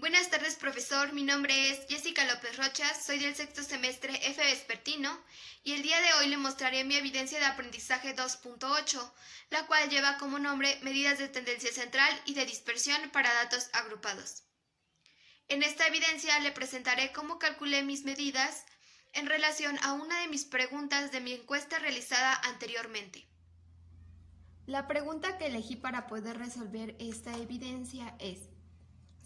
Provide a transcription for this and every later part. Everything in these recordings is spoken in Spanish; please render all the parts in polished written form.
Buenas tardes, profesor. Mi nombre es Jessica López Rocha, soy del sexto semestre F vespertino y el día de hoy le mostraré mi evidencia de aprendizaje 2.8, la cual lleva como nombre medidas de tendencia central y de dispersión para datos agrupados. En esta evidencia le presentaré cómo calculé mis medidas en relación a una de mis preguntas de mi encuesta realizada anteriormente. La pregunta que elegí para poder resolver esta evidencia es: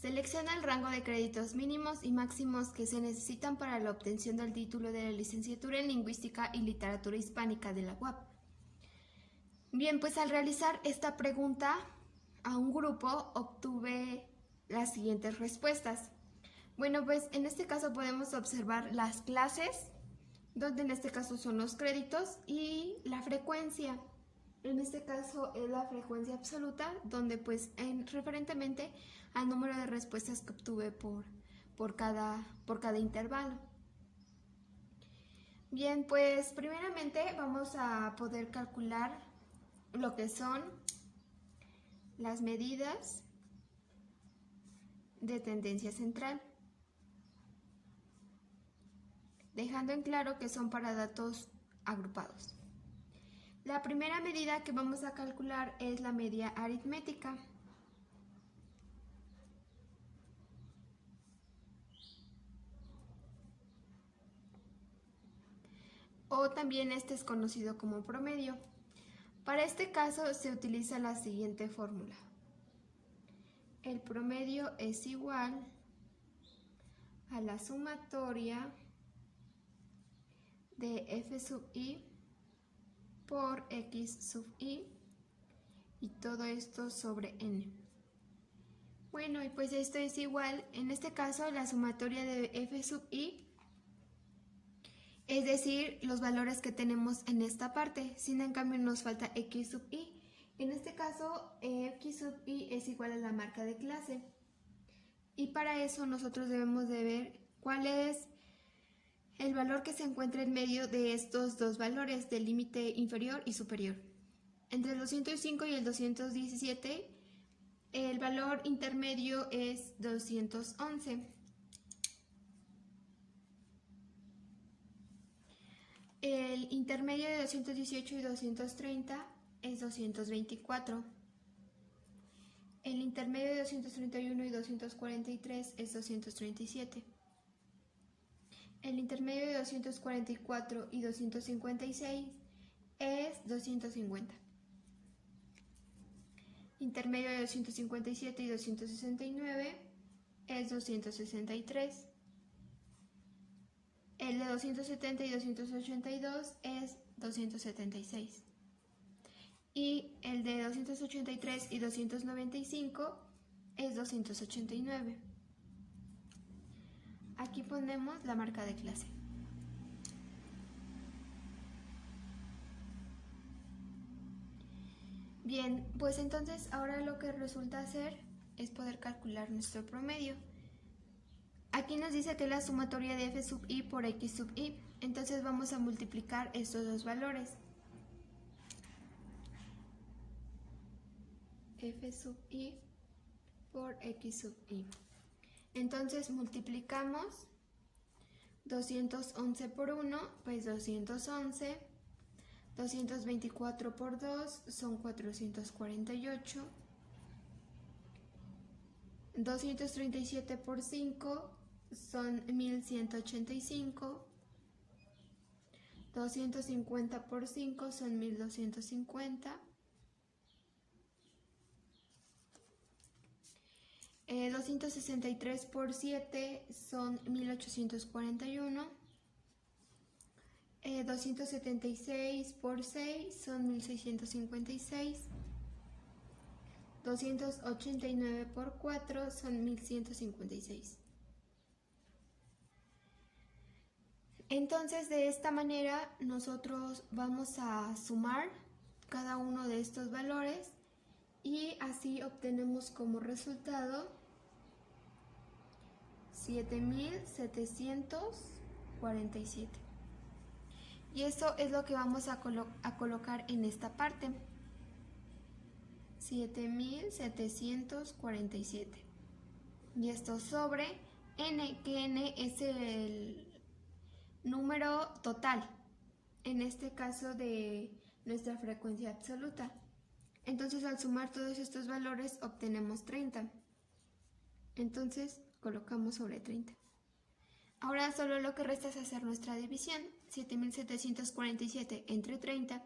selecciona el rango de créditos mínimos y máximos que se necesitan para la obtención del título de la licenciatura en Lingüística y Literatura Hispánica de la UAP. Bien, pues al realizar esta pregunta a un grupo obtuve las siguientes respuestas. Bueno, pues en este caso podemos observar las clases, donde en este caso son los créditos, y la frecuencia. En este caso es la frecuencia absoluta, donde pues referentemente al número de respuestas que obtuve por cada intervalo. Bien, pues primeramente vamos a poder calcular lo que son las medidas de tendencia central, dejando en claro que son para datos agrupados. La primera medida que vamos a calcular es la media aritmética. O también este es conocido como promedio. Para este caso se utiliza la siguiente fórmula. El promedio es igual a la sumatoria de f sub i por x sub i y todo esto sobre n. Bueno, y pues esto es igual, en este caso la sumatoria de f sub i, es decir, los valores que tenemos en esta parte, sin en cambio nos falta x sub i. En este caso x sub i es igual a la marca de clase, y para eso nosotros debemos de ver cuál es el valor que se encuentra en medio de estos dos valores, del límite inferior y superior. Entre el 205 y el 217, el valor intermedio es 211. El intermedio de 218 y 230 es 224. El intermedio de 231 y 243 es 237. El intermedio de 244 y 256 es 250. Intermedio de 257 y 269 es 263. El de 270 y 282 es 276. Y el de 283 y 295 es 289. Aquí ponemos la marca de clase. Bien, pues entonces ahora lo que resulta ser es poder calcular nuestro promedio. Aquí nos dice que la sumatoria de f sub i por x sub i, entonces vamos a multiplicar estos dos valores. F sub i por x sub i. Entonces multiplicamos 211 por 1, pues 211, 224 por 2 son 448, 237 por 5 son 1185, 250 por 5 son 1250, 263 por 7 son 1841, 276 por 6 son 1656, 289 por 4 son 1156. Entonces, de esta manera nosotros vamos a sumar cada uno de estos valores y así obtenemos como resultado 7747. Y eso es lo que vamos a colocar en esta parte. 7747. y esto sobre n, que n es el número total, en este caso de nuestra frecuencia absoluta. Entonces al sumar todos estos valores obtenemos 30. Entonces colocamos sobre 30. Ahora solo lo que resta es hacer nuestra división. 7747 entre 30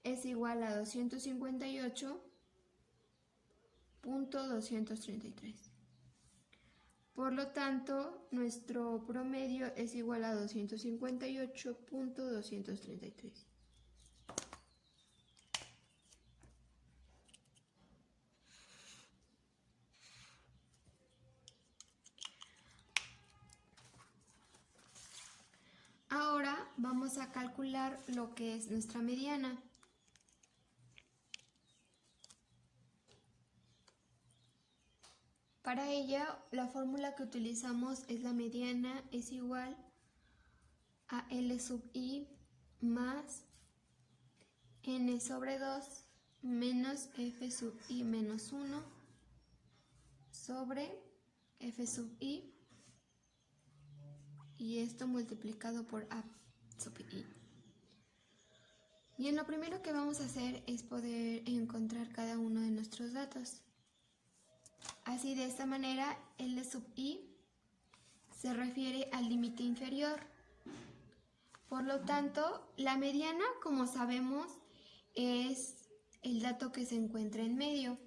es igual a 258.233. Por lo tanto, nuestro promedio es igual a 258.233. Ahora vamos a calcular lo que es nuestra mediana. Para ello, la fórmula que utilizamos es la mediana es igual a L sub i más n sobre 2 menos f sub i menos 1 sobre f sub i, y esto multiplicado por a sub i. Bien, lo primero que vamos a hacer es poder encontrar cada uno de nuestros datos. Así, de esta manera, L sub i se refiere al límite inferior. Por lo tanto, la mediana, como sabemos, es el dato que se encuentra en medio.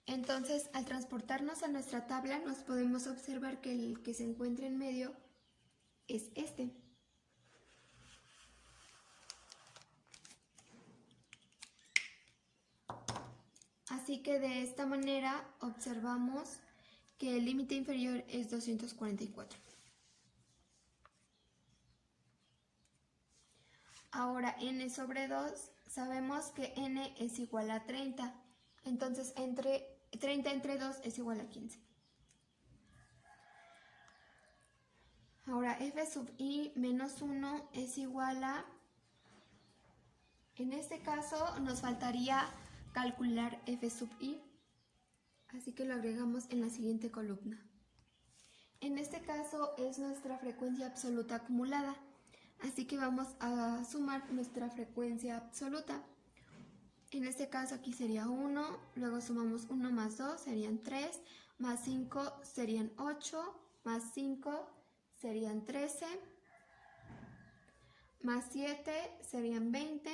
Entonces, al transportarnos a nuestra tabla, nos podemos observar que el que se encuentra en medio es este. Así que de esta manera observamos que el límite inferior es 244. Ahora, n sobre 2, sabemos que n es igual a 30. Entonces, 30 entre 2 es igual a 15. Ahora, f sub i menos 1 es igual a... En este caso, nos faltaría calcular f sub i. Así que lo agregamos en la siguiente columna. En este caso es nuestra frecuencia absoluta acumulada. Así que vamos a sumar nuestra frecuencia absoluta. En este caso aquí sería 1, luego sumamos 1 más 2 serían 3, más 5 serían 8, más 5 serían 13, más 7 serían 20,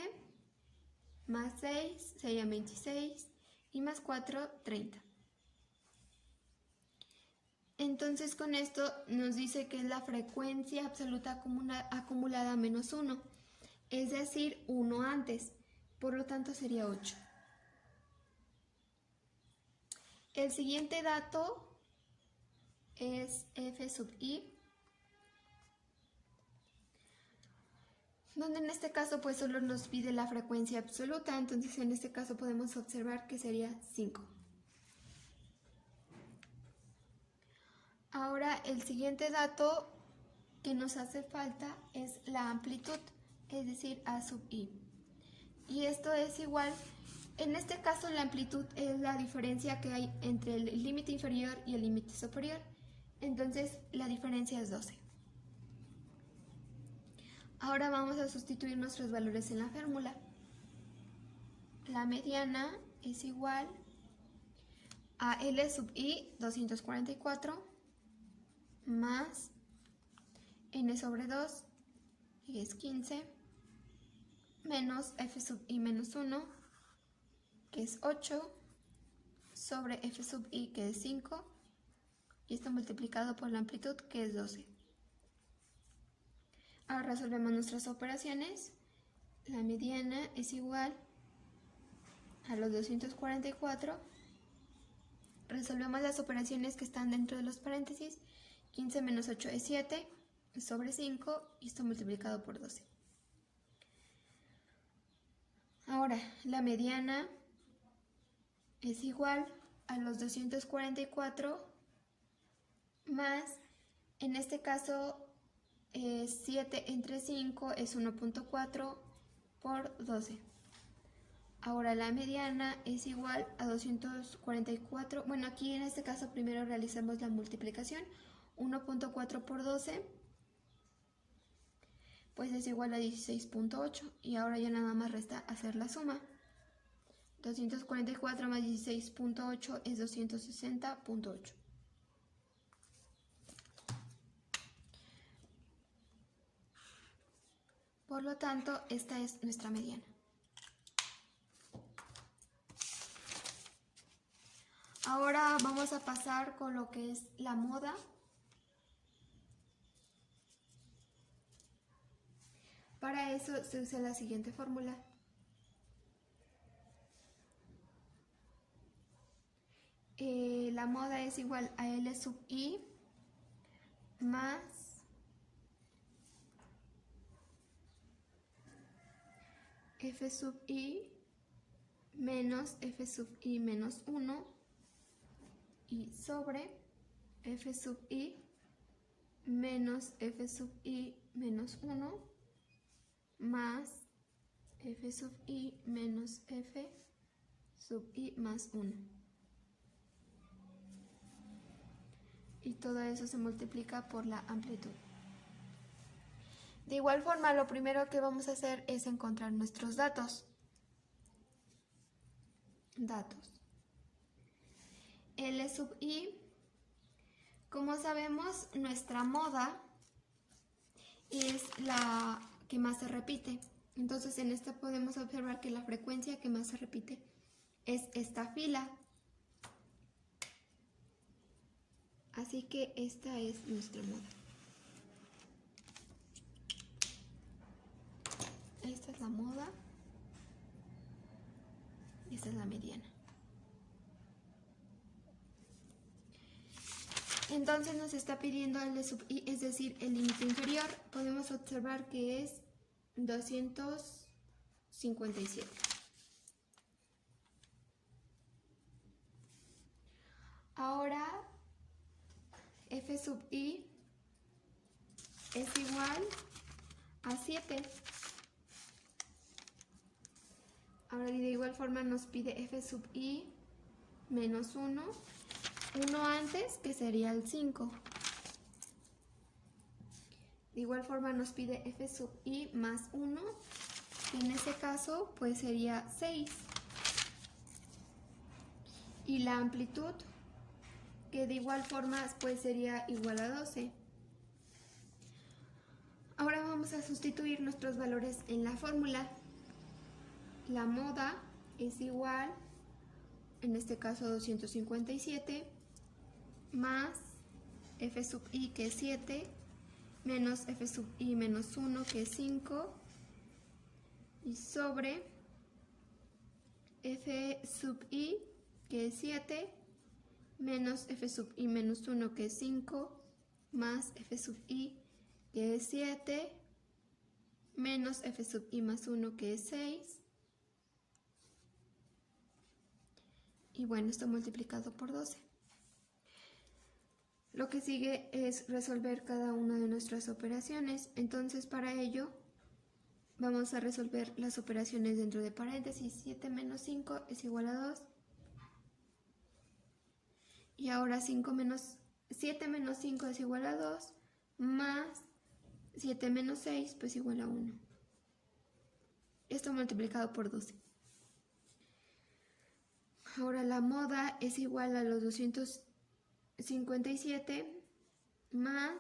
más 6 serían 26 y más 4, 30. Entonces con esto nos dice que es la frecuencia absoluta acumulada menos 1, es decir, 1 antes, por lo tanto sería 8. El siguiente dato es f sub i, donde en este caso pues solo nos pide la frecuencia absoluta, entonces en este caso podemos observar que sería 5. Ahora el siguiente dato que nos hace falta es la amplitud, es decir, a sub i. Y esto es igual, en este caso la amplitud es la diferencia que hay entre el límite inferior y el límite superior, entonces la diferencia es 12. Ahora vamos a sustituir nuestros valores en la fórmula. La mediana es igual a L sub i 244 más n sobre 2, que es 15, menos f sub i menos 1, que es 8, sobre f sub i, que es 5, y esto multiplicado por la amplitud, que es 12. Ahora resolvemos nuestras operaciones. La mediana es igual a los 244. Resolvemos las operaciones que están dentro de los paréntesis. 15 menos 8 es 7, sobre 5, y esto multiplicado por 12. Ahora, la mediana es igual a los 244 más, en este caso, 7 entre 5 es 1.4 por 12. Ahora la mediana es igual a 244. Bueno, aquí en este caso primero realizamos la multiplicación. 1.4 por 12, pues es igual a 16.8. Y ahora ya nada más resta hacer la suma. 244 más 16.8 es 260.8. Por lo tanto, esta es nuestra mediana. Ahora vamos a pasar con lo que es la moda. Para eso se usa la siguiente fórmula. La moda es igual a L sub I más F sub I menos F sub I menos 1 y sobre F sub I menos F sub I menos 1 más F sub I menos F sub I más 1. Y todo eso se multiplica por la amplitud. De igual forma, lo primero que vamos a hacer es encontrar nuestros datos. L sub I, como sabemos, nuestra moda es la que más se repite. Entonces en esta podemos observar que la frecuencia que más se repite es esta fila. Así que esta es nuestra moda. Esta es la moda y esta es la mediana. Entonces nos está pidiendo L sub I, es decir, el límite inferior. Podemos observar que es 257. Ahora F sub I es igual a 7. Ahora de igual forma nos pide F sub I menos 1. 1 antes, que sería el 5. De igual forma nos pide F sub I más 1, que en este caso pues sería 6. Y la amplitud, que de igual forma pues sería igual a 12. Ahora vamos a sustituir nuestros valores en la fórmula. La moda es igual, en este caso 257, más F sub I, que es 7, menos F sub I menos 1, que es 5, y sobre F sub I, que es 7, menos F sub I menos 1, que es 5, más F sub I, que es 7, menos F sub I más 1, que es 6, y bueno, esto multiplicado por 12. Lo que sigue es resolver cada una de nuestras operaciones. Entonces para ello vamos a resolver las operaciones dentro de paréntesis. 7 menos 5 es igual a 2. Y ahora 7 menos 5 es igual a 2, más 7 menos 6 pues igual a 1. Esto multiplicado por 12. Ahora la moda es igual a los 257 más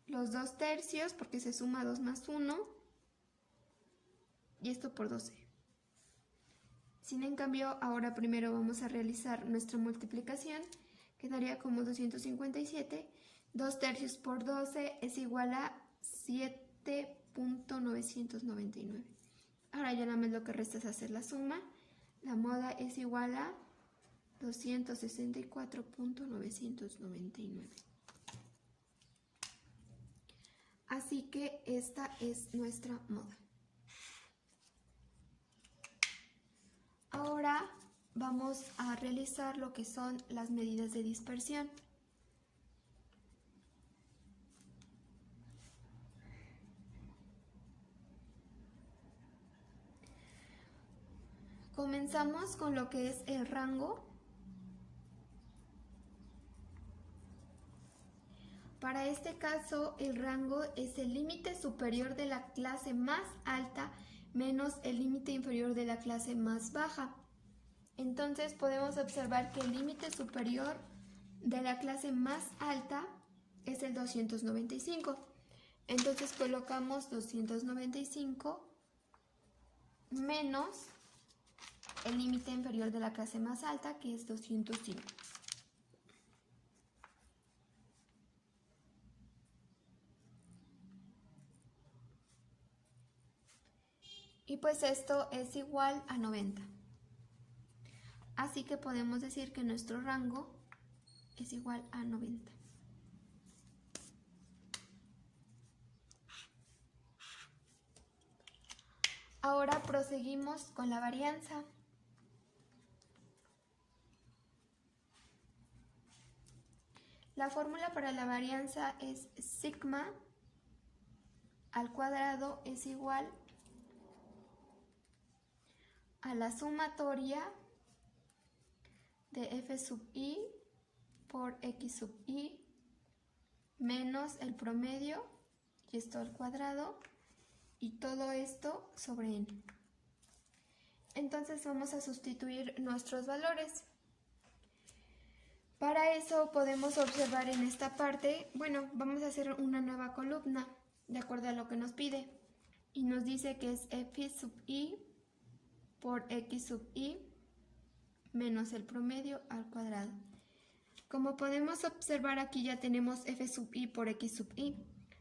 los 2 tercios, porque se suma 2 más 1, y esto por 12. Sin en cambio, ahora primero vamos a realizar nuestra multiplicación. Quedaría como 257. 2 tercios por 12 es igual a 7.999. Ahora ya nada más lo que resta es hacer la suma. La moda es igual a 264.999. Así que esta es nuestra moda. Ahora vamos a realizar lo que son las medidas de dispersión. Comenzamos con lo que es el rango. Para este caso, el rango es el límite superior de la clase más alta menos el límite inferior de la clase más baja. Entonces podemos observar que el límite superior de la clase más alta es el 295. Entonces colocamos 295 menos el límite inferior de la clase más alta, que es 205. Y pues esto es igual a 90. Así que podemos decir que nuestro rango es igual a 90. Ahora proseguimos con la varianza. La fórmula para la varianza es sigma al cuadrado es igual a la sumatoria de f sub i por x sub i menos el promedio, y esto al cuadrado, y todo esto sobre n. Entonces vamos a sustituir nuestros valores. Para eso podemos observar en esta parte, bueno, vamos a hacer una nueva columna de acuerdo a lo que nos pide. Y nos dice que es f sub i por x sub i menos el promedio al cuadrado. Como podemos observar, aquí ya tenemos f sub i por x sub i.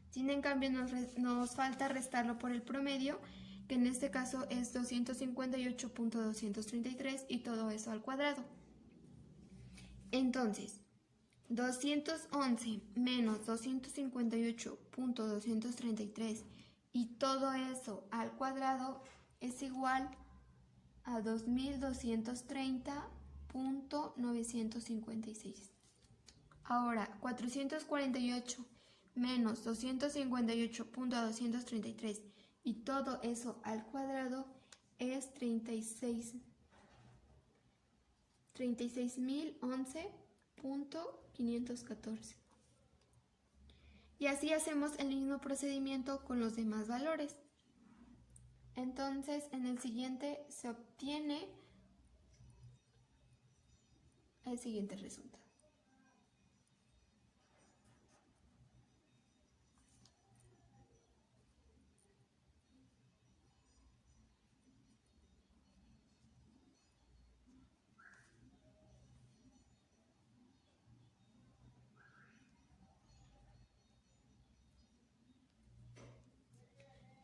Sin en cambio nos falta restarlo por el promedio, que en este caso es 258.233 y todo eso al cuadrado. Entonces, 211 menos 258.233 y todo eso al cuadrado es igual a 2230.956. Ahora, 448 menos 258.233 y todo eso al cuadrado es 36.011.514. Y así hacemos el mismo procedimiento con los demás valores. Entonces, en el siguiente se obtiene el siguiente resultado.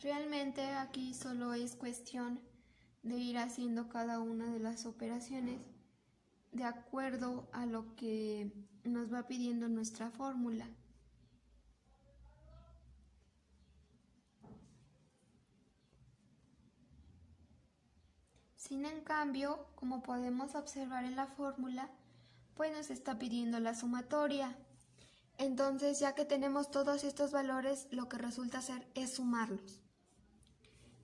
Realmente aquí solo es cuestión de ir haciendo cada una de las operaciones de acuerdo a lo que nos va pidiendo nuestra fórmula. Sin en cambio, como podemos observar en la fórmula, pues nos está pidiendo la sumatoria. Entonces, ya que tenemos todos estos valores, lo que resulta ser es sumarlos.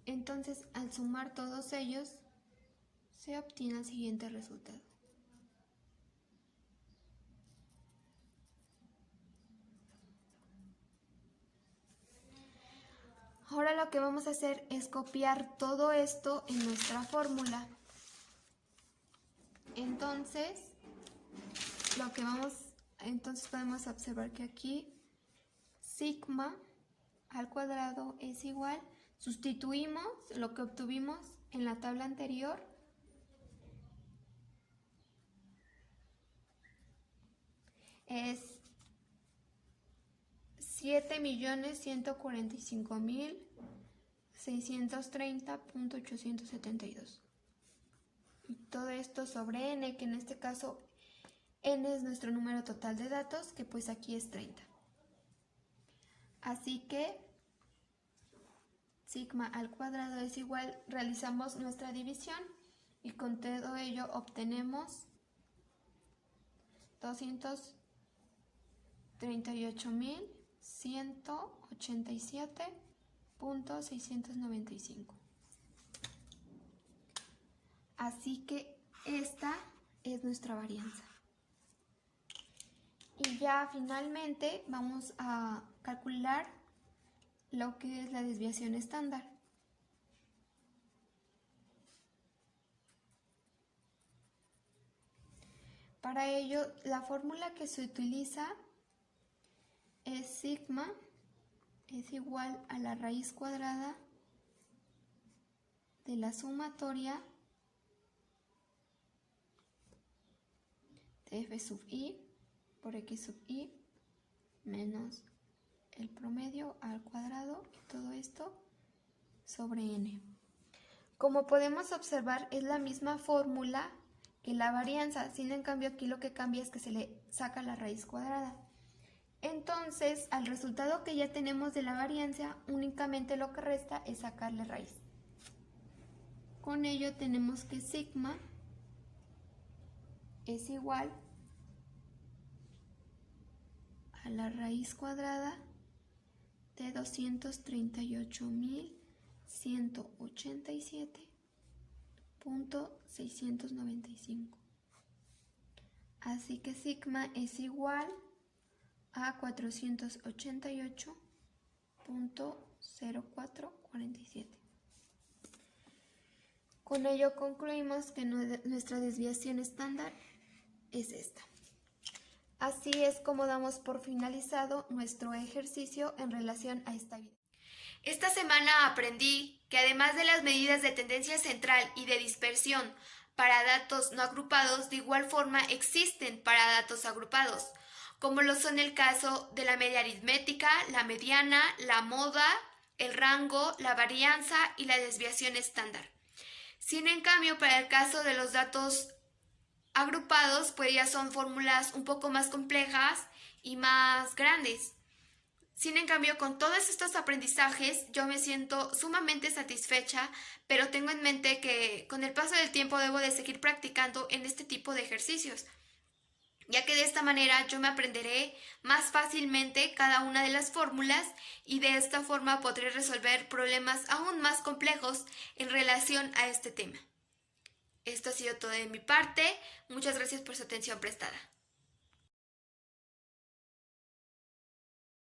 Entonces, al sumar todos ellos, se obtiene el siguiente resultado. Ahora lo que vamos a hacer es copiar todo esto en nuestra fórmula. Entonces podemos observar que aquí sigma al cuadrado es igual, sustituimos lo que obtuvimos en la tabla anterior es 7.145.630.872. Y todo esto sobre n, que en este caso n es nuestro número total de datos, que pues aquí es 30. Así que sigma al cuadrado es igual, realizamos nuestra división y con todo ello obtenemos 238.187.695. Así que esta es nuestra varianza. Y ya finalmente vamos a calcular lo que es la desviación estándar. Para ello, la fórmula que se utiliza es sigma es igual a la raíz cuadrada de la sumatoria de f sub i por x sub i menos el promedio al cuadrado y todo esto sobre n. Como podemos observar, es la misma fórmula que la varianza, sin en cambio aquí lo que cambia es que se le saca la raíz cuadrada. Entonces, al resultado que ya tenemos de la varianza, únicamente lo que resta es sacarle raíz. Con ello tenemos que sigma es igual a la raíz cuadrada de 238.187.695. Así que sigma es igual a 488.0447. Con ello concluimos que nuestra desviación estándar es esta. Así es como damos por finalizado nuestro ejercicio en relación a esta evidencia. Esta semana aprendí que además de las medidas de tendencia central y de dispersión para datos no agrupados, de igual forma existen para datos agrupados, como lo son el caso de la media aritmética, la mediana, la moda, el rango, la varianza y la desviación estándar. Sin en cambio, para el caso de los datos agrupados, pues ya son fórmulas un poco más complejas y más grandes. Sin en cambio, con todos estos aprendizajes, yo me siento sumamente satisfecha, pero tengo en mente que con el paso del tiempo debo de seguir practicando en este tipo de ejercicios, ya que de esta manera yo me aprenderé más fácilmente cada una de las fórmulas y de esta forma podré resolver problemas aún más complejos en relación a este tema. Esto ha sido todo de mi parte. Muchas gracias por su atención prestada.